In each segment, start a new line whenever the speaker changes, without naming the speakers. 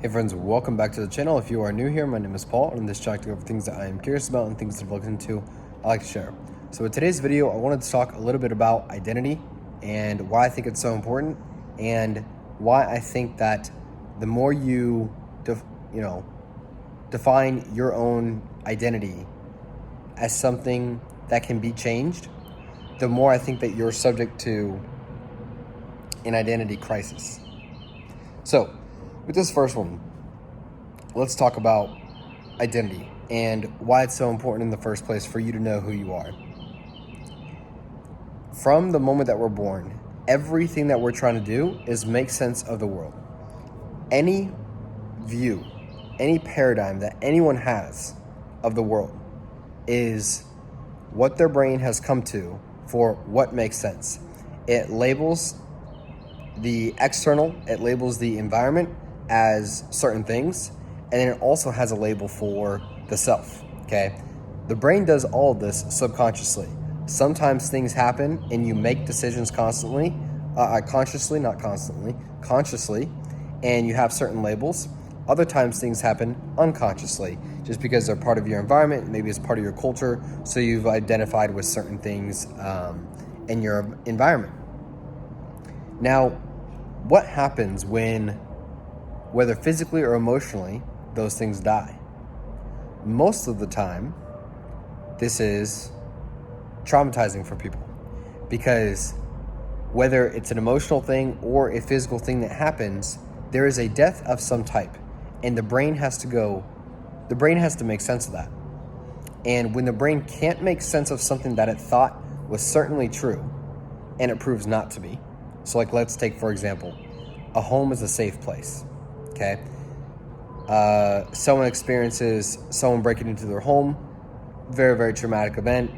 Hey friends, welcome back to the channel. If you are new here, my name is Paul, and in this channel I go over things that I am curious about and things that I've looked into, I like to share. So in today's video, I wanted to talk a little bit about identity and why I think it's so important, and why I think that the more you define your own identity as something that can be changed, the more I think that you're subject to an identity crisis. So with this first one, let's talk about identity and why it's so important in the first place for you to know who you are. From the moment that we're born, everything that we're trying to do is make sense of the world. Any view, any paradigm that anyone has of the world is what their brain has come to for what makes sense. It labels the external, it labels the environment as certain things, and then it also has a label for the self, okay? The brain does all of this subconsciously. Sometimes things happen and you make decisions consciously, and you have certain labels. Other times things happen unconsciously, just because they're part of your environment, maybe it's part of your culture, so you've identified with certain things in your environment. Now, what happens when, whether physically or emotionally, those things die? Most of the time, this is traumatizing for people, because whether it's an emotional thing or a physical thing that happens, there is a death of some type, and the brain has to make sense of that. And when the brain can't make sense of something that it thought was certainly true, and it proves not to be, so like let's take, for example, a home is a safe place, okay? Someone experiences someone breaking into their home, very, very traumatic event.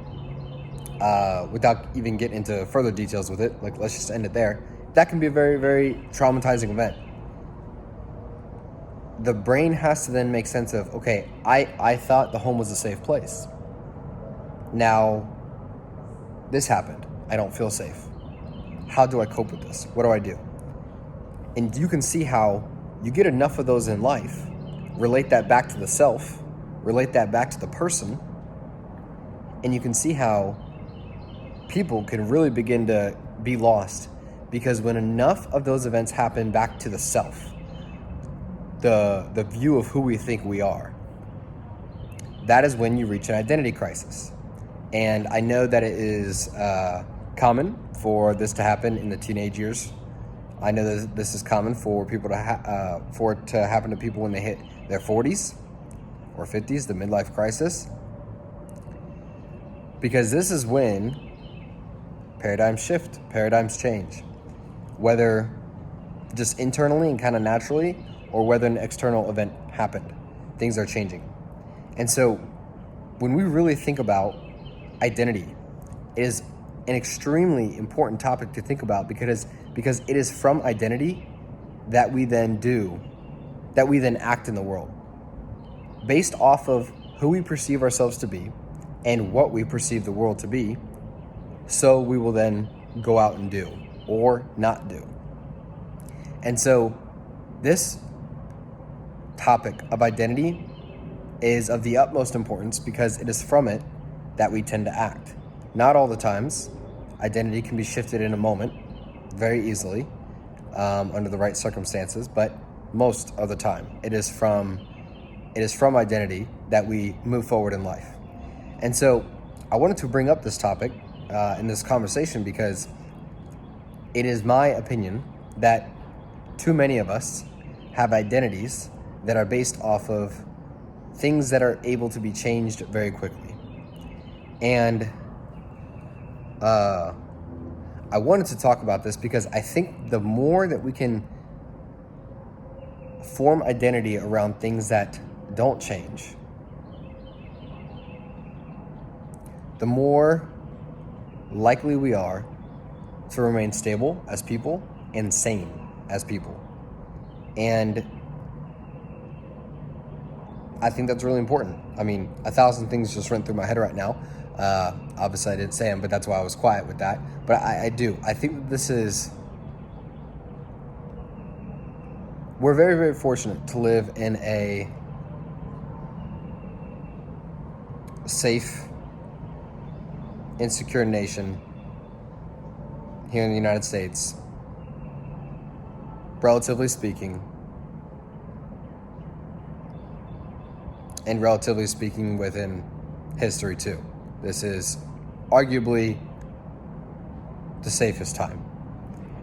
Without even getting into further details with it, like let's just end it there. That can be a very, very traumatizing event. The brain has to then make sense of, okay, I thought the home was a safe place. Now, this happened. I don't feel safe. How do I cope with this? What do I do? And you can see how you get enough of those in life, relate that back to the self, relate that back to the person, and you can see how people can really begin to be lost, because when enough of those events happen back to the self, the view of who we think we are, that is when you reach an identity crisis. And I know that it is common for this to happen in the teenage years. I know that this is common for people for it to happen to people when they hit their 40s or 50s, the midlife crisis, because this is when paradigms shift, paradigms change, whether just internally and kind of naturally, or whether an external event happened. Things are changing. And so when we really think about identity, it is an extremely important topic to think about, because it is from identity that we then act in the world. Based off of who we perceive ourselves to be and what we perceive the world to be, so we will then go out and do or not do. And so this topic of identity is of the utmost importance, because it is from it that we tend to act. Not all the times. Identity can be shifted in a moment very easily under the right circumstances, but most of the time it is from identity that we move forward in life. And so I wanted to bring up this topic in this conversation, because it is my opinion that too many of us have identities that are based off of things that are able to be changed very quickly. And I wanted to talk about this because I think the more that we can form identity around things that don't change, the more likely we are to remain stable as people and sane as people. And I think that's really important. I mean, 1,000 things just went through my head right now. Obviously I didn't say them, but that's why I was quiet with that. But I do. I think that this is we're very, very fortunate to live in a safe, insecure nation here in the United States, relatively speaking, and relatively speaking within history too. This is arguably the safest time.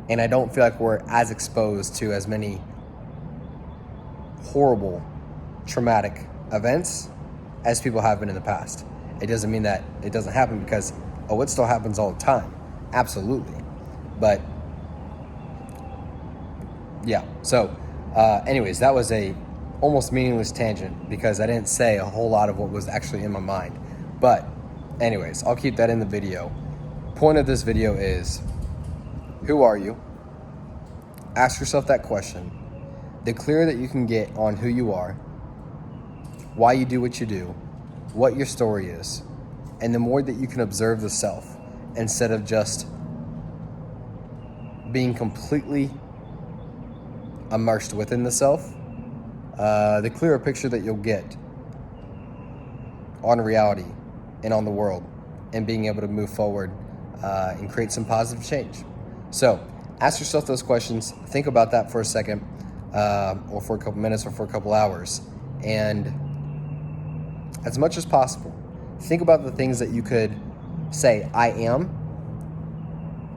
And I don't feel like we're as exposed to as many horrible, traumatic events as people have been in the past. It doesn't mean that it doesn't happen, because, it still happens all the time. Absolutely. But, yeah. So, anyways, that was a almost meaningless tangent, because I didn't say a whole lot of what was actually in my mind. But, anyways, I'll keep that in the video. Point of this video is, who are you? Ask yourself that question. The clearer that you can get on who you are, why you do what you do, what your story is, and the more that you can observe the self instead of just being completely immersed within the self, the clearer picture that you'll get on reality and on the world, and being able to move forward and create some positive change. So ask yourself those questions. Think about that for a second, or for a couple minutes, or for a couple hours. And as much as possible, think about the things that you could say, I am,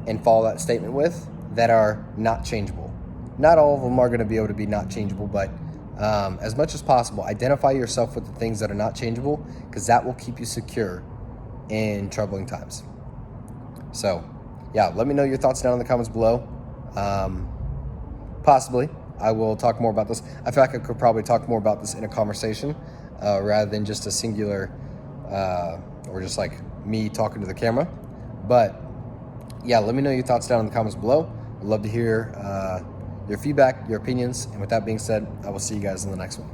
and follow that statement with, that are not changeable. Not all of them are going to be able to be not changeable, but as much as possible, identify yourself with the things that are not changeable, because that will keep you secure in troubling times. So, yeah, let me know your thoughts down in the comments below. Possibly, I will talk more about this. I feel like I could probably talk more about this in a conversation, rather than just a singular, or just like me talking to the camera. But, yeah, let me know your thoughts down in the comments below. I'd love to hear your feedback, your opinions. And with that being said, I will see you guys in the next one.